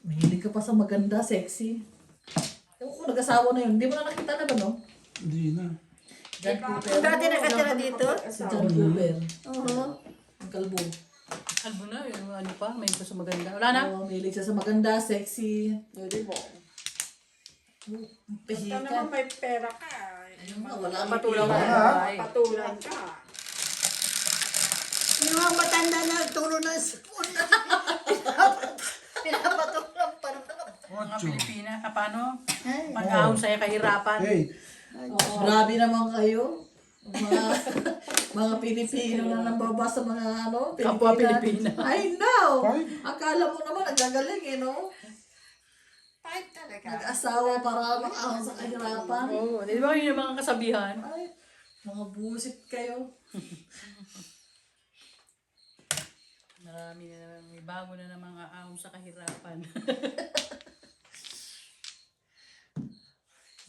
Mahilig ka pa sa maganda, sexy. Ewan ko, nag-asawa na yun. Hindi mo na nakita na ba, no? Hindi na. John Cooper. Dati nakatira dito? Si John Cooper. Oo. Ang kalbo. Kalbo na, yung ano pa, may gusto maganda. Wala na? Oo, mahilig siya sa maganda, sexy. Hindi mo. Basta Pihikan. naman may pera ka. Ayun nga, wala kang Patulaw pera. ka. Ay. Patulan ka. Yung mga matanda na tulo ng spoon. Pinapatulang pa naman. Mga Pilipina, paano? Ay. Pag-ahon sa'yo kahirapan. Hey, Grabe naman kayo. Mga, mga Pilipino na nambaba sa mga ano, Kapwa Pilipina. I know! Ay. Akala mo naman nagagaling eh, no? Kahit talaga. Nag-asawa para makahon sa kahirapan. Oo, di ba yun yung mga kasabihan? Ay, mga busit kayo. Marami na, may bago na ng mga ahon sa kahirapan.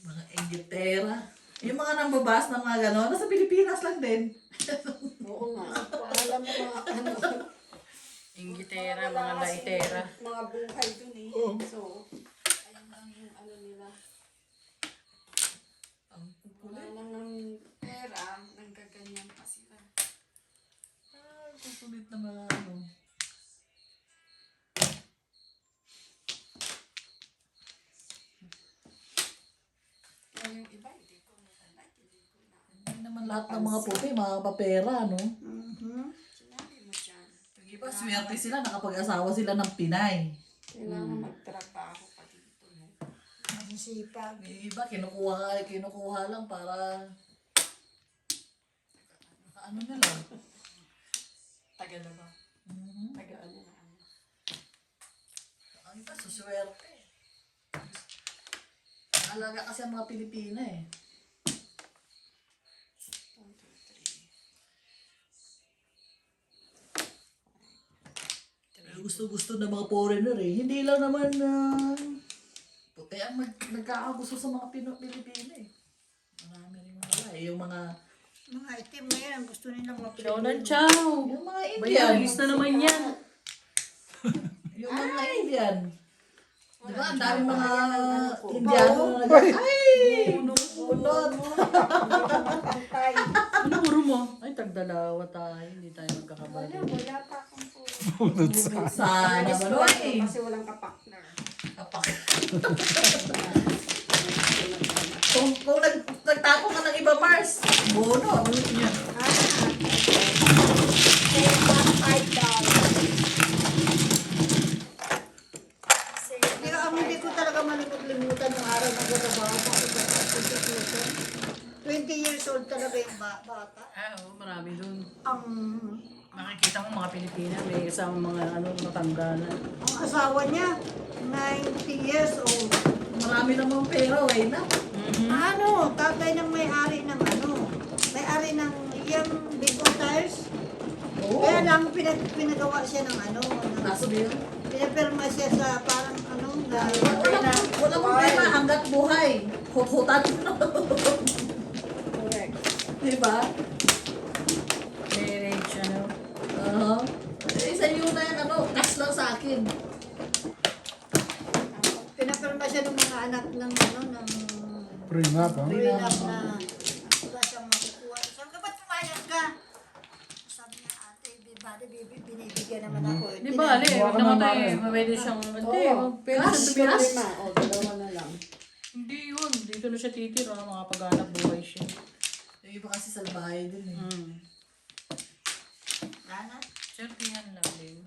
Mga Inglaterra. Yung mga nambabas na mga gano'n, nasa Pilipinas lang din. Oo nga. Alam mo mga ano. Ingitera, mga laitera. Mga buhay dun eh. So, ayun lang yung ano nila. Ang Wala kukulit. lang ng pera, nanggaganyan pa sila. Ah, kukulit na mga ano. Pero yung iba, hindi ko nakalike. Hindi ko na. Hindi naman lahat ng mga puti, mga papera, no? Sinabi mo dyan. Yung iba, swerte sila, nakapag-asawa sila ng Pinay. Kailangan magtrabaho pa dito. No? Masisipag. Yung iba, kinukuha lang para ano na lang. Tagal na ba? Mhm. Tagal ano na ano. Ang iba, suswerte. Alaga kasi ang mga Pilipina eh. 1, 2, 3. Gusto-gusto ng mga foreigner eh. Hindi lang naman puti ang nagkakagusto sa mga Pilipina eh. Marami rin wala eh. Yung mga Itim na yan. Gusto nilang Chow mapilipin. ng chow! yung mga Indian. Bayaris na naman yan. Yung mga Indian. Di ba? Ang daming mga ano Indiano na ay! Bunot! Pantay. Ano uro mo? Ay, tagdalawa tayo. Hindi tayo Wala, magkakabali. wala pa akong po. Sana naman eh. Kasi walang kapakner. Kapak. Kung nagtapo ka ng iba, Mars, bono, ano niya? Pero ang hindi ko talaga malimut-limutan yung araw na gagabawa pa ako sa constitution. 20 years old talaga yung bata. Ah, oo, marami dun. Ang Makikita mo mga Pilipina, may kasama mga ano, matanda na. ang asawa niya, 90 years old. Marami namang pera, eh, na. Ano, tatay ng may-ari ng ano, may-ari ng yung Bicol Tires. Oo. Kaya lang pinagawa siya ng ano, Kaso ba yun? pinapirma siya sa parang ano, Wala problema hanggat buhay. Hutan. Correct. Diba? Marriage, ano. Isa yun na yan, ano, cash lang sa akin. pinapirma siya ng mga anak ng ano, ng prenup, ha? prenup na wala siyang makukuha. Sabi ko, ba't pumayag ka? Sabi niya, ate, binibigyan naman ako. Di ba, Ali? Buwa Huwag ka naman na, tayo. Mare. Pwede siyang, hindi. Oo. Pwede Cash, siyang tumira. cash. Lima, o dalawa na lang. Hindi yun. Dito na siya titira. Mga pag-anak buhay siya. Yung iba kasi salbahay din eh. Lana, Sertihan lang din.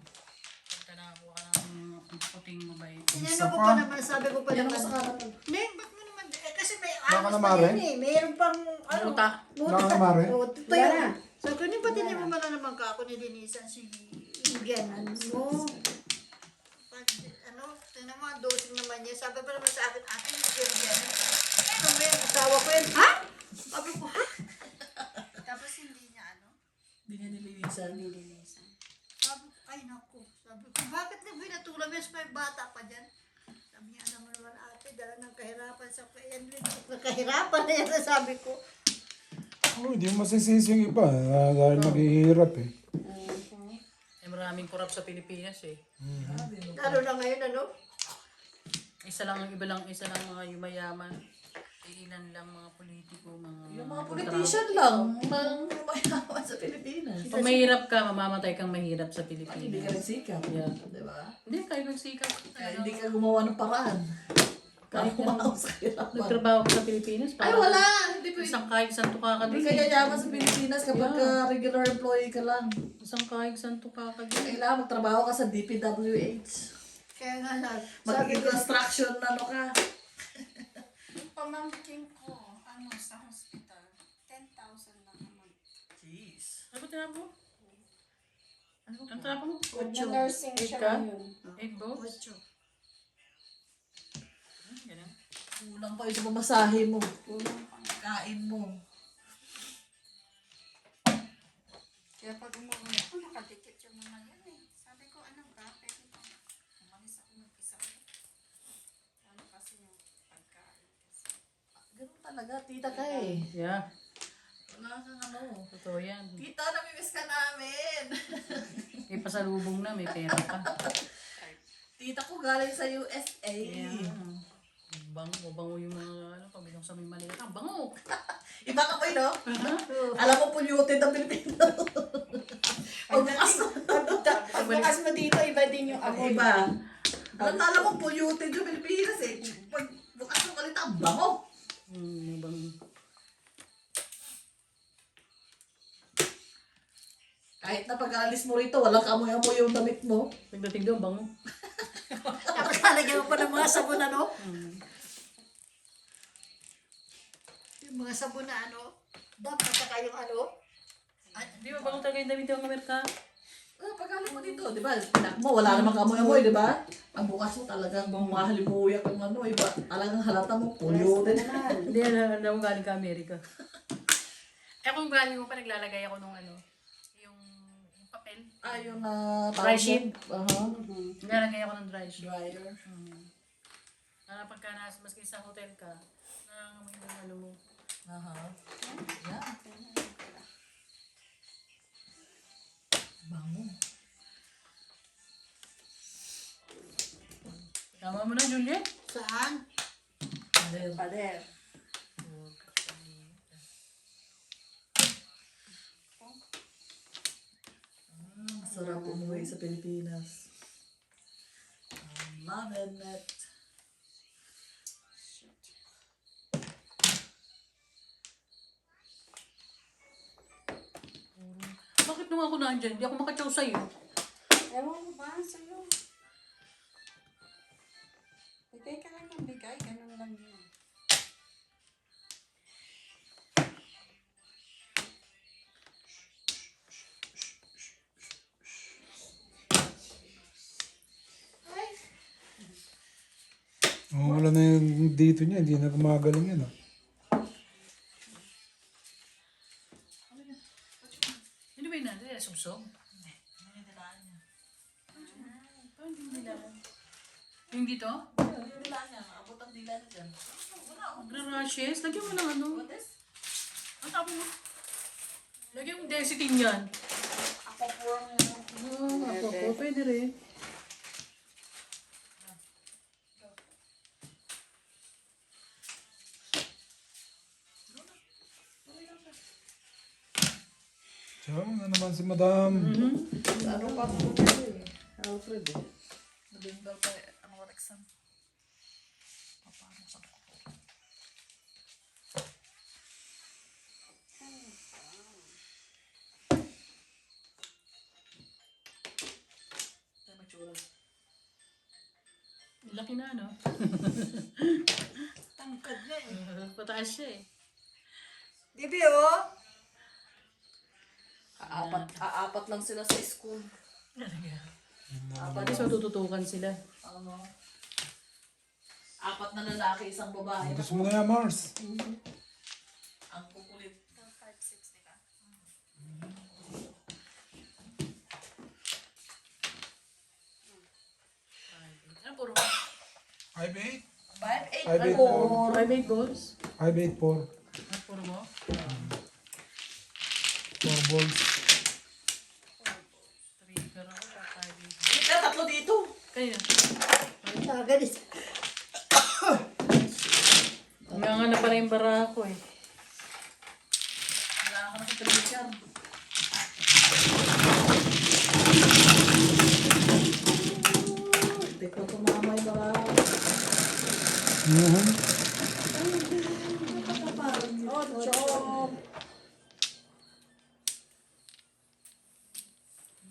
Pagka nakakuha ka ng puting mabait. inano ko pa naman, sabi ko pa Yan naman. ako sa karapan. Neng, ba't mo naman, kasi may Baka anos na, na Mare? yan eh. Mayroon pang, ano, Muta. Wala ka na, Mare? Oo, totoo Wala yun. na. Sabi ko, hindi ba tinimumala naman ka ako ni Denisan si Indian, ano mo? Ano, tingnan mo, ang dosing naman niya. Sabi pa naman sa akin, ate, hindi ko yan. Ano mo yan, asawa ko yan, ha? Sabi ko, ha? Tapos hindi niya, ano? Hindi niya nililisan. Sabi ko, ay naku. Sabi ko, bakit na binatulang yan? May bata pa dyan. Sabi niya, alam mo naman ate, dala ng kahirapan sa yan. Kahirapan na yan, sabi ko. Oh, hindi mo masisisi yung iba dahil naghihirap eh. Eh, maraming korap sa Pilipinas eh. Lalo na ngayon, ano? Isa lang mga yumayaman. Ilan lang mga politiko, Yung mga politician lang, ang mayaman sa Pilipinas. Pag mahirap ka, mamamatay kang mahirap sa Pag hindi ka Pilipinas. nagsikap. Yeah. Di ba? Hindi, kayo nagsikap. Kaya hindi ka gumawa ng paraan. Kahit Kahit kumakas sa kahirapan. Nagtrabaho ka sa Pilipinas. Ay, wala! Hindi pwede. Isang kahig, isang tuka ka Hindi din. ka yayaman sa Pilipinas kapag Yeah. regular employee ka lang. Isang kahig, isang tuka ka din. Kailangan magtrabaho ka sa DPWH. Kaya nga sabi Magiging ko, construction na ano ka. Yung pamangkin ko, ano, sa hospital, 10,000 lang a month. Jeez. Ano ba tinapo? Ano tinapo mo? Nag-nursing siya Ka? ngayon. 8 bucks? Ocho. Ganun. Kulang pa yung sa pamasahe mo. Kulang pa nga. Kain mo. Kaya pag umuwi ako, nakadikit yung mga yan eh. Sabi ko, ano ba? Pwede ba? Umalis ako mag-isa ulit. Ano kasi yung pagkain kasi. Ganun talaga, tita ka eh. Yeah, Wala kang ano. totoo yan. Tita, namimiss ka namin. May pasalubong na, may pera pa. Tita ko galing sa USA. Yeah. Bango yung mga, pabigyan ko sa may malita. Ang bango! Iba ka ba yun, no? Alam mo, polluted ang Pilipino. Pagbukas mo. Pagbukas mo dito, iba din yung amoy. Iba. Alam mo, polluted yung Pilipinas eh. Pag bukas mo kalita, ang bango. Bango. Kahit na pag-alis mo rito, walang kamoy-amoy yung damit mo. Pagdating doon, bango. Tapos lalagyan mo pa ng mga sabon ano? Yung mga sabon na ano? Dapat saka yung ano? Di ba bango talaga yung damit ng Amerika? Pag-alis mo dito, di ba? Pinak mo, wala namang kamoy-amoy, di ba? Ang bukas mo talagang mahalimuyak yung ano, iba. Talagang halata mo, polluted. Hindi, alam mo galing ka Amerika. Eh kung galing mo pa, naglalagay ako nung ano, yung papel. Yung Dry sheet. Naglalagay ako ng dry sheet. Dryer. Pagka maski sa hotel ka, nangangamoy yung ano mo. Yeah. Bango. Tama mo na, Juliet? Saan? Pader. Sarap umuwi sa Pilipinas. I'm loving it. Bakit nung ako nandyan, hindi ako makatsaw sa'yo? Ewan mo ba sa'yo? Bigay ka lang ng bigay, ganun lang yun. Oh, wala na yung dito niya, hindi na gumagaling yan. Hindi ba yun natin? Subsob? Hindi nilaan niya. Paano yung dilaan? Yung dito? Hindi nilaan niya. Abot ang dila na dyan. Wala ako. Magra-rashes? Lagyan mo ng ano? What is? Ang tapo mo. Lagyan mo density niyan. Ako purang yun. Ako, pwede rin. Ciao na naman si Madam. Ano pa ako dito eh? Alfred eh. Naging pa ano Alexan. Paano sa ko? Laki na, no? Tangkad na eh. Pataas siya eh. Bibi oh! Aapat lang sila sa school. Pati sa tututukan sila. Ano? Apat na lalaki, isang babae. Gusto mo na yan, Mars. Ang kukulit. 560 ka. Ano puro? 5'8". 5'8". 5'8". Ano? 5'8 goals? 5'8", 4. Ano puro mo? 4 balls. 3 pero ako, 5'8. Hindi ka tatlo dito. Kanina? Ganit. Ganga na pala yung bara ko eh. Wala ka na sa televisyon. Hindi ko tumamay ba? Mhm. Ocho.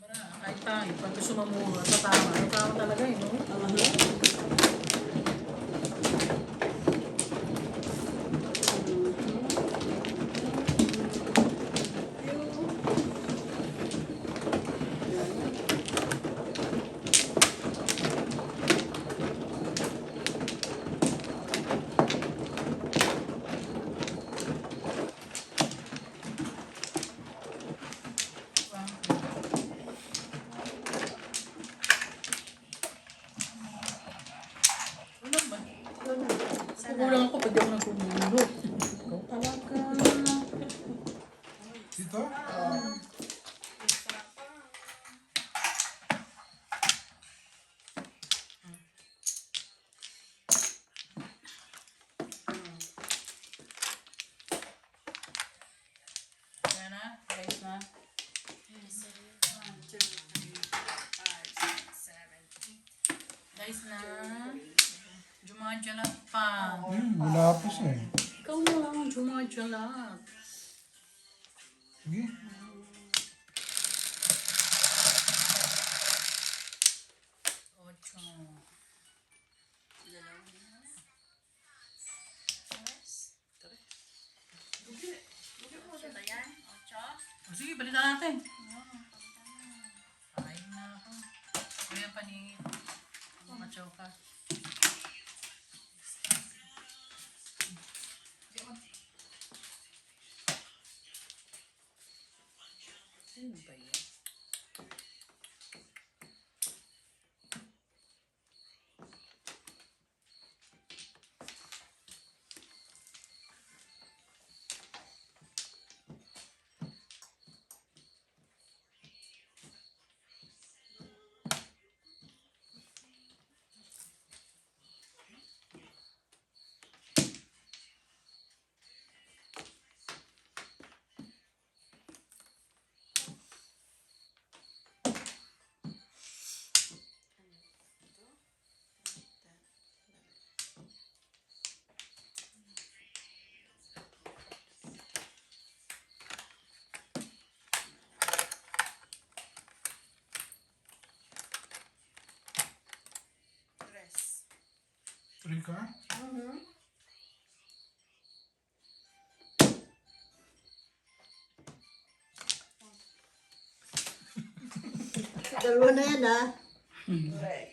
Bara, kahit tayo, pag gusto mamura, tama talaga eh, no? Ano ba? Kukulang ako pag di ako nagkumulot. Ikaw talaga. Dito? Kaya na? Guys na? 1, 2, 3, 4, 5, 6, 7, 8. Guys na? Jumadyalat pa. Wala pa siya eh. Ikaw na lang ang jumadyalat. Sige. Ocho. Ito yan, 8. O sige, balitan natin. Kain na ako. Kuya paningin. Matsaw ka. Ano ba yan? Three ka? Dalawa na yan ah.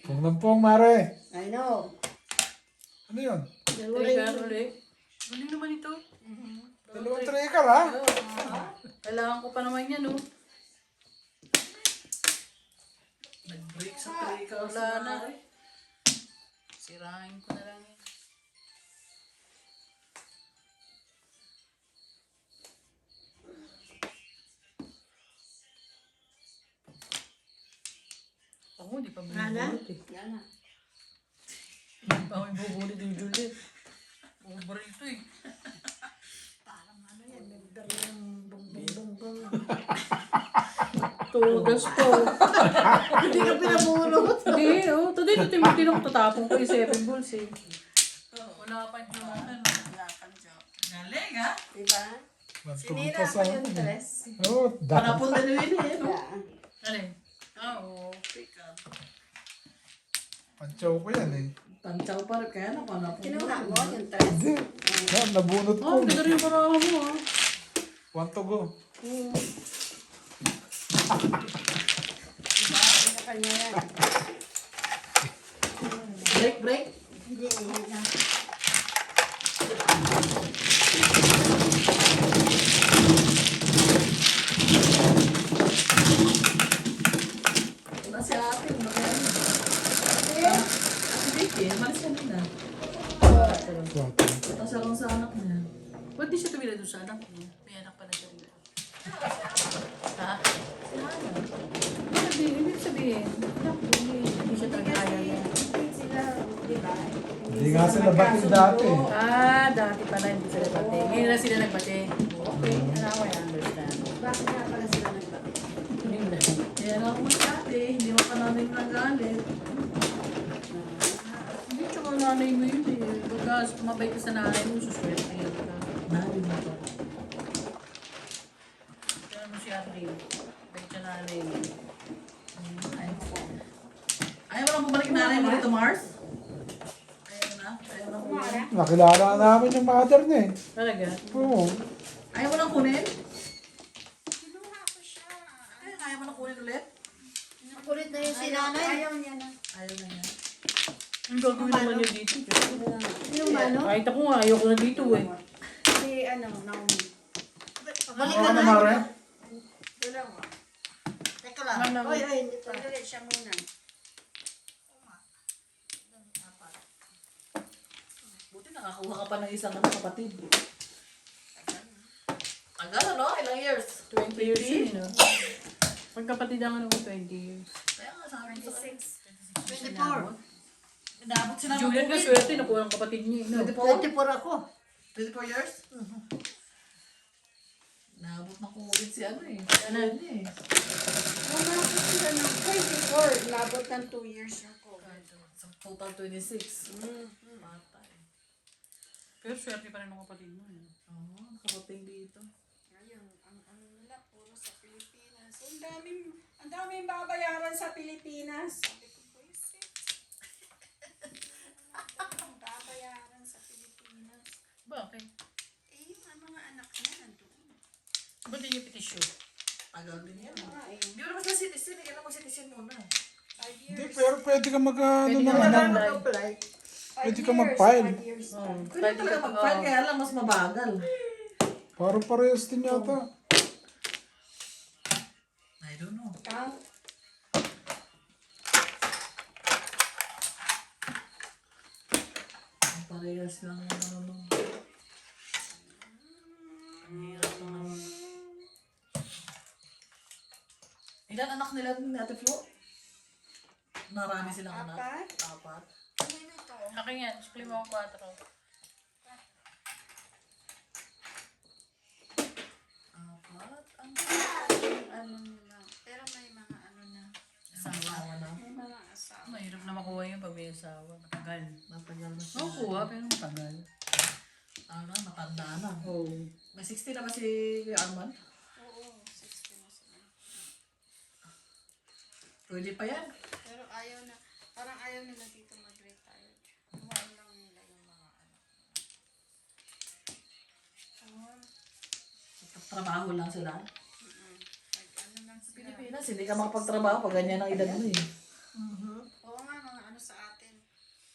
Pong nampong, Mare. I know. Ano yun? Dalawa na Trigger yan. ulit. Galing naman ito. Dalawang trigger, ha? Kailangan ko pa naman yan, oh. Nag-break sa trika. Wala na. Sirain ko na lang yan. Ako, hindi pa bubulit eh. Yan na. Hindi pa ako bubulit yung Juliet. Bubulit ito eh. Parang ano yan, nagdala ng bong bong bong bong. Tugas po. Hindi ka pinamulot. Hindi, oh. Today, ito ako tatapon ko yung 7 balls eh. Wala pa dyan. Wala kang joke. Galing ha? Diba? Nagtugon Sinira pa ko sa yung akin. dress. Oo, dahil. Panapon na nila eh. No? Yeah. Ano eh? Ah, oo. Pick up. Pantsaw ko yan eh. Tantsaw pa rin kaya na panapon. Kinuha mo yung dress. Hindi. Yan, nabunot ko. Oh, ang ganda rin yung parahan mo ah. Want to go. Diba? Sa kanya yan. Break, break. Hindi, yan na. Wala si ate. Magaling. Si Vicky, malis ka na. Tapos ako sa anak niya. Ba't di siya tumila doon sa anak niya? May anak pala siya. Ha? Hindi, ibig sabihin. Anak ko, hindi siya talaga kaya niya. Sila, diba? Hindi nga sila batid dati. Ah, dati pala hindi sila bate. Ngayon lang sila nagbate. Okay, now I understand. Bakit nga pala sila nagbati? Yun na. Kaya nga ako dati, hindi mo pa namin nagalit. Hindi, tsaka nanay mo yun eh. Pagka tumabay ka sa nanay mo, suswerte ka. Nabi mo to. Kaya mo si Arlene. Bait siya nanay mo. Ayaw mo lang bumalik na nanay mo dito, Mars? Ayaw mo na? Ayaw mo na kunin? Nakilala na namin yung mother niya eh. Talaga? Oo. Ayaw mo lang kunin? Kinuha ko siya. Ayaw mo lang kunin ulit? Kulit na yung sinanay. Ayaw niya na. Ayaw na yan. Ang gagawin naman niya dito. Yung ano? Kahit ako nga, ayoko na dito eh. Si ano, Naomi. Balik Oo ka na, na. Mare. Dalawa. Teka lang. Ma'am, Oy, oy, hindi pa. Sandali siya muna. Buti nakakuha ka pa ng isang kapatid. Tagal ano? Ilang years? 20 years yun, you know. Magkapatid ang ano ko, 20 years. Kaya nga sabi ko sa 24. Inabot sila ng Juliet nga COVID. swerte, nakuha ang kapatid niya. No? 24 ako. 24 years? Naabot ng COVID si ano eh. Ano? Ano eh. Umabot sila ng 24. Labot ng 2 years yung COVID. Sa total 26. Patay. Pero swerte pa rin ang kapatid mo. Eh. Oo, nakarating dito. Ngayon, ang ano nila, puro sa Pilipinas. Ang daming babayaran sa Pilipinas. Sabi ko, buisit. Ang babayaran sa Pilipinas. Bakit? Eh, yung mga anak niya nandun. Ba't din yung petisyon? Tagal din yan. Ah, eh. Hindi mo naman sa citizen. Kaya naman citizen muna. 5 Hindi, years. pero pwede ka mag ano Pwede ka naman. mag- Mag-apply. Pwede ka mag-file. 5 years. Oh, Pwede talaga mag-file. Kaya lang mas mabagal. Parang parehas din yata. I don't know. Ah, Ang parehas lang yung ano nung. Ang hirap lang naman. Ilan anak nila ni Ate Flo? Marami silang anak. Apat. Apat. ano yun ito? Akin yan, split mo ako 4. Apat? Ang Ano nila. Pero may mga ano na. asawa na. May mga asawa. Mahirap na makuha yun pag may asawa. Matagal. Matagal na siya. Makukuha, pero matagal. Ano, matanda na. Oh. May 60 na ba si Kuya Arman? Oo, 60 na sila. Pwede pa yan. Pero ayaw na, parang ayaw nila dito mag-retire. Kuhaan lang nila yung mga ano. Oo. Trabaho lang sila. Ano lang Sa sila. Pilipinas, hindi ka makapagtrabaho pag ganyan ang edad mo eh. Oo nga, mga ano sa atin.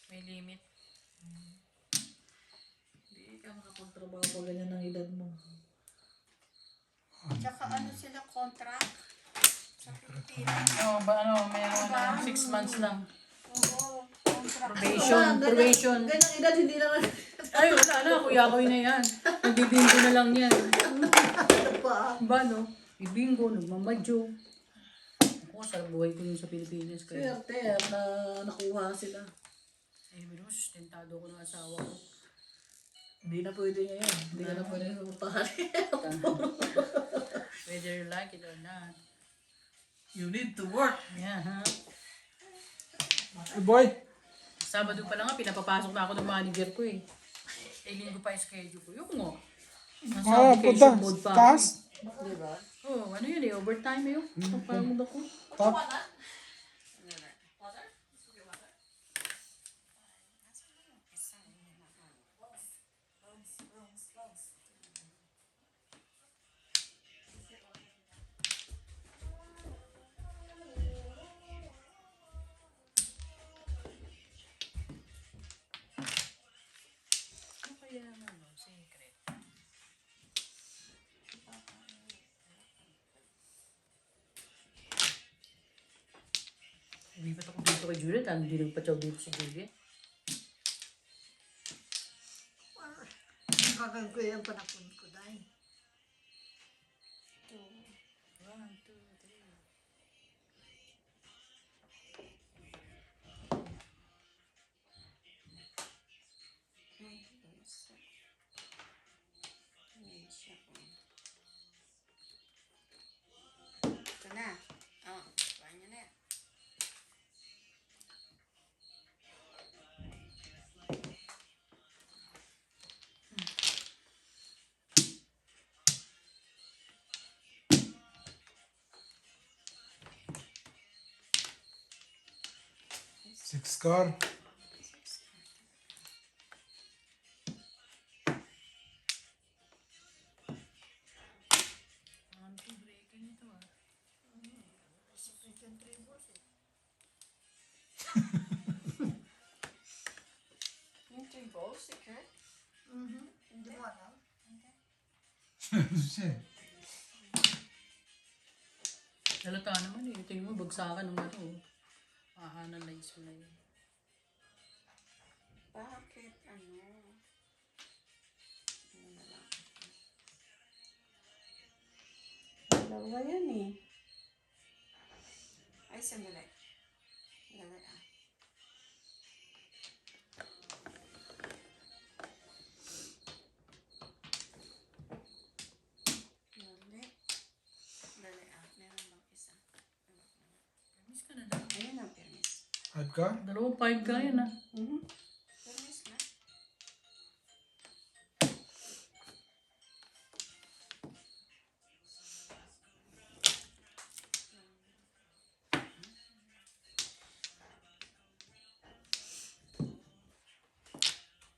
May limit. Hindi ka makapagtrabaho pag ganyan ang edad mo. Tsaka ano sila, contract sa Pilipinas. Oh, may 6 months lang. Oo, contract. Probation, probation. Ganyang edad, hindi naman. Ay, wala na, kuya ko na yan. Nagbibingo na lang yan. Ba, no? Ibingo, nagmamadyo. Ako, sa buhay ko yun sa Pilipinas. Kaya, Swerte na nakuha sila. eh, pero sustentado ko ng asawa ko. Hindi na pwede ngayon. Hindi ka na pwede sumutahan. Whether you like it or not. You need to work. Yeah, ha? Eh boy, Sabado pa lang nga, pinapapasok na ako ng manager ko eh. Eh, linggo pa yung schedule ko. Yung nga. Nasa punta. vacation mode pa. Taas. Diba? Oh, ano yun eh, overtime eh. Kapagod ako. Top. Ano kaya ano, secret? Lipat ako dito kay Juliet. Ano, hindi nagpatsaw dito si Juliet. Gagawin ko yung panakon ko dahil. 1, 2, 3. siya po. Ito na. Oh, kuha niyo na. Six car. Anti-breaking ito ah. Second tribbles eh. Yung 3 balls, secret? Hindi mo alam. Siya. Halata naman eh. Tingin mo, bagsakan ng ano. Analyze mo na yun. Bakit ano? Ano na lang. Dalawa yan eh. Ay, sandali. Sandali ah. Sandali. Sandali ah. Meron bang isa? Miss ka na daw. Ayun ang permis. Five car? Dalawang 5 ka yan ah. Permis na.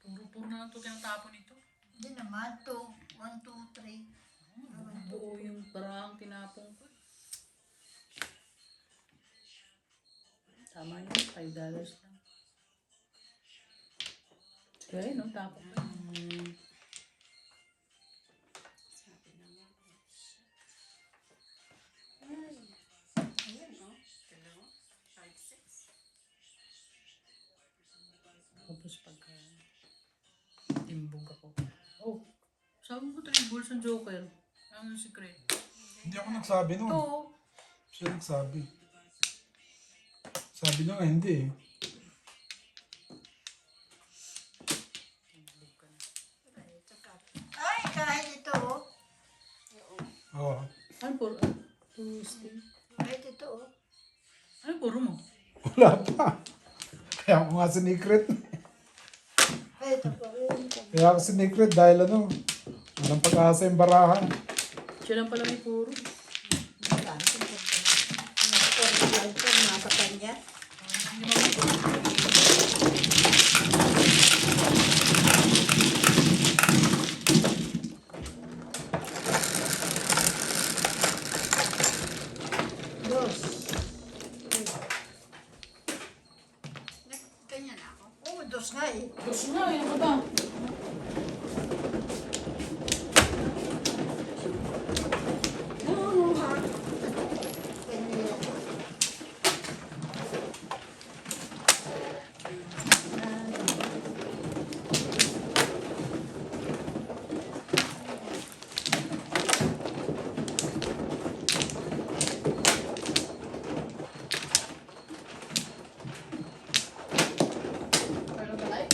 Puro-puro na lang ito tinatapon ito. Hindi naman. 2, 1, 2, 3. Buo yung parang tinapon ko. Tama yun, $5 lang. Kaya yun, no, tapon ko. Sabi naman. Ay. Ayan oh. Dalawa. 5, 6. Tapos pagka timbog ako. Oh, sabi mo 3 balls ang joker. Ano yung secret? Hindi ako nagsabi nun. Ito. Siya nagsabi. Sabi niya nga hindi eh. Timbog ka na. Ay, kahit ito oh. Oo. Ano puro? Tuesday. Kahit ito oh. Ano puro mo? Wala pa. Kaya ako nga sinikret. Ay, ito pa rin. Kaya ako sinikret dahil ano, walang pag-asa yung barahan. Siya lang pala may puro. Magkano kung ito? Mga 40 lang ito, mga kanya. Dos. Ganyan ako. Oo, dos nga eh. Gusto na, yun ka ba? Ganyan. Ano ba tayo?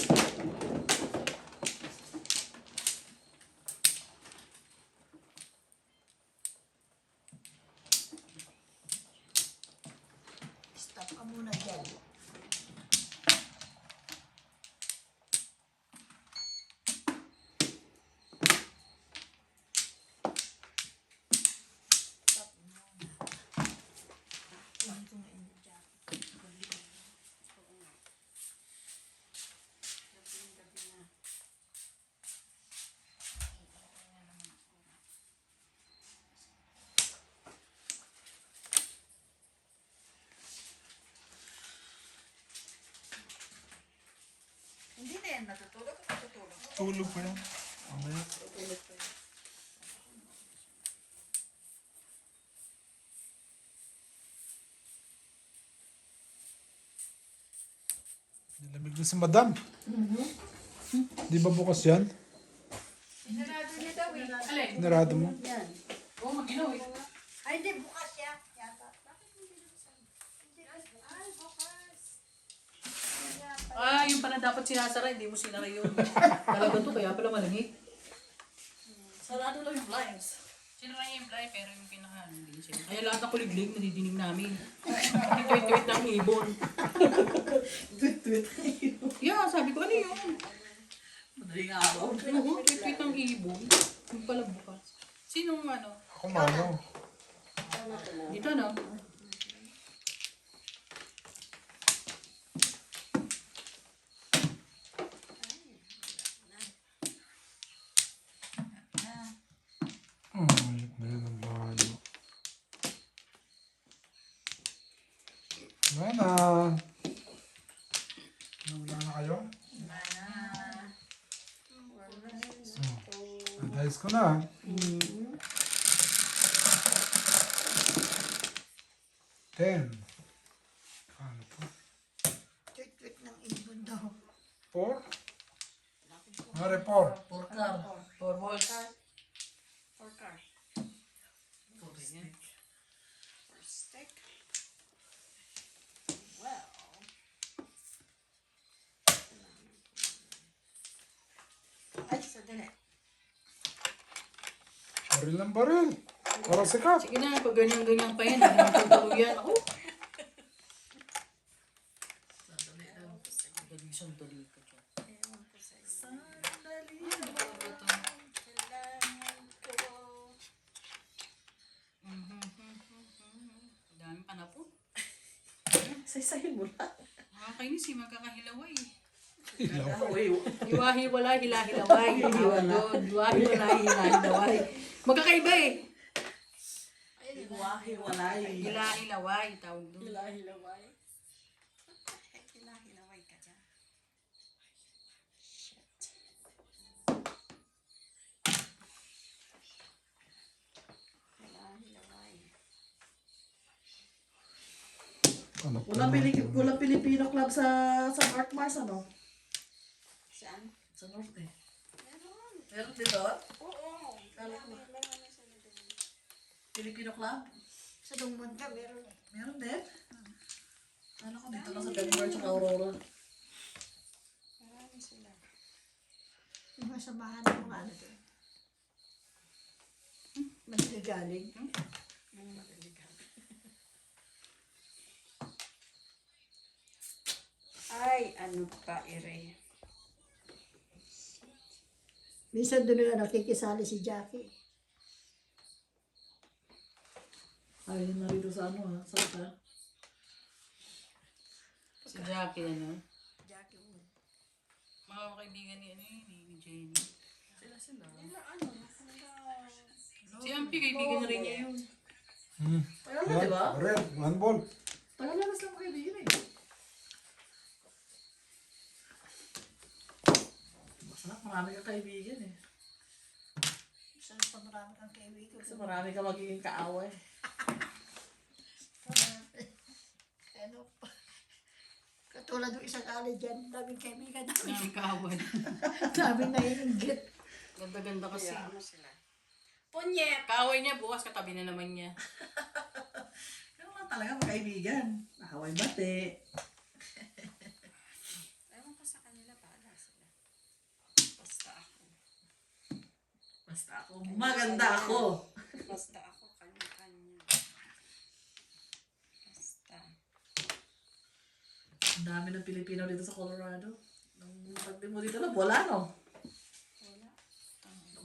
Stop ka muna dyan. Stop muna. Kunin ko nga yung jacket. Oo nga. Gabi na. Hindi na yan matutulog. Matutulog. Tulog pa yan. Mamaya. Nilamig na si madam. Di ba bukas yan? Sinarado niya daw eh. Alin? Narado mo? Yan. Oo, mag-inaw eh. Ay, hindi. Bukas yan. Yata. Bakit hindi nabuksan? Hindi. Ay, bukas. Ah, yung pala dapat sinasara, hindi mo sinara yun. Talaga to, kaya pala malamig. Sarado lang yung blinds. Sinara niya yung fly, pero yung pinaka hindi siya. Kaya lahat ng kuliglig nadidinig namin. Tweet-tweet ng ibon. Tweet-tweet. Yeah, sabi ko, ano yun? Madaling araw. Oo, tweet-tweet ng ibon. Yung pala bukas. Sinong ano? Ako mano. Dito no? Ay, ganyan ang bayo. Mana. Nawala na kayo? Advice ko na. Ten. Ano po? Tweet-tweet ng ibon daw. Four? Mare, four. For car. For balls. For car. For stick. For stick. Well. Ay, sandali. Baril ng baril. Para sikat. Sige na, pag ganyan-ganyan pa yan, hindi matutuluyan ako. Dali, sandali ka dyan. Ewan ko sa iyo. Kailangan ko. Dami pa na po. Say-sayin mo lang. Nakakainis eh, magkakahilaway. Hiwa-hiwala. Hiwa-hiwala, hila-hilaway. Hiwa-hiwala, hila-hilaway. Magkakaiba eh. Hiwa-hiwalay. Hila-hilaway, tawag doon. Hilahilaway. Hilahilaway ka dyan. Shit. Hilahilaway. Ano po? Walang Pilipino club sa North Mars, ano? Saan? Sa North eh. Meron. Meron dito? Oo. Meron na sila doon. Filipino club? Sa Lungmon ka, meron eh. Meron din? Ano ko dito lang sa Denver at Aurora. Marami sila. Yung mga samahan ng mga ano doon. Maniligaling. Yung maliligaw. Ay, ano pa, Ire? Minsan doon na nakikisali si Jackie. Ay, narito sa ano ha? Sa ka? Si Jackie, ano? Jackie Wood. Mga kaibigan ni, ano yun, ni Jenny. Sila. Ano, ano? Si Ampi, kaibigan na rin niya yun. Tagal na, di ba? Baril. One ball. Tagal na mas lang kaibigan eh. Masarap, marami kang kaibigan eh. Saan pa marami kang kaibigan? Kasi marami ka magiging kaaway. Ano pa? Katulad ng isang ali dyan, daming kaibigan namin. Ang kawan. Daming naiinggit. Ganda-ganda kasi. Kaya ano sila? Punyet! Kaaway niya, bukas katabi na naman niya. Pero lang talaga magkaibigan. Nakaway bate. Ewan ko sa kanila, bahala sila. Basta ako. Basta ako, maganda ako. Basta ako, kanya-kanya. Basta. Ang dami ng Pilipino dito sa Colorado. Nung pagdating mo dito na, wala no? Wala.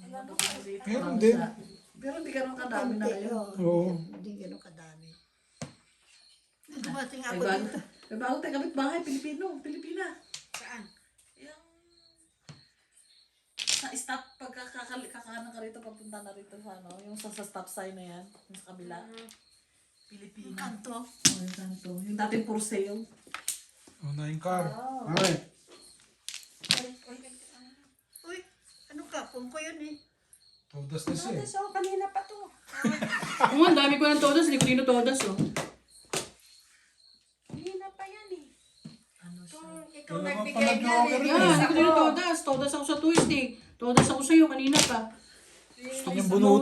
Nung pagdating mo dito, Meron wala din. siya. Pero hindi ganun kadami na kayo. Oo. Hindi ganun kadami. Nung dumating May ako bago, dito. may bago tayong kapitbahay, Pilipina. Saan? Yung sa stop, pagkakakanan ka rito, papunta na rito sa ano, yung sa stop sign na yan, yung sa kabila. Yung Pilipina. kanto. Oh, yung kanto. Yung dating for sale. Una yung car. Oh. Mare. Uy, ano ka? Kung ko yun eh. Todas na siya. So, kanina pa to. Oo, ang dami ko ng todas, hindi ko dino todas, oh. Kanina pa yan eh. Ano siya? Kung ikaw Wala ka nagbigay pala niya, blogger release Yan, hindi ko dino ako. todas. Todas ako sa Tuesday. Todas ako sa'yo kanina pa. Gusto niyang bunutin.